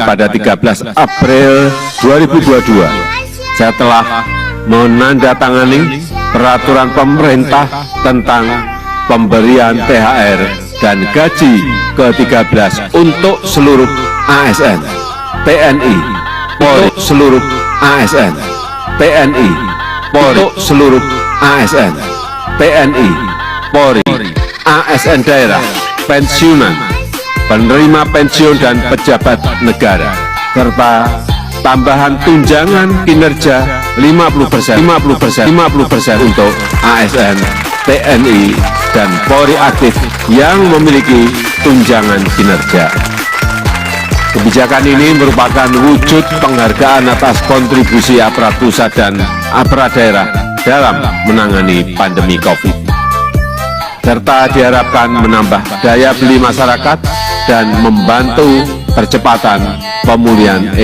pada 13 April 2022 setelah menandatangani peraturan pemerintah tentang pemberian THR dan gaji ke-13 untuk seluruh ASN, TNI, Polri, seluruh ASN, TNI, Polri, seluruh ASN, TNI, Polri, ASN daerah, pensiunan, penerima pensiun dan pejabat negara, serta tambahan tunjangan kinerja 50% untuk ASN, TNI, dan Polri aktif yang memiliki tunjangan kinerja. Kebijakan ini merupakan wujud penghargaan atas kontribusi aparat pusat dan aparat daerah dalam menangani pandemi COVID, serta diharapkan menambah daya beli masyarakat dan membantu percepatan pemulihan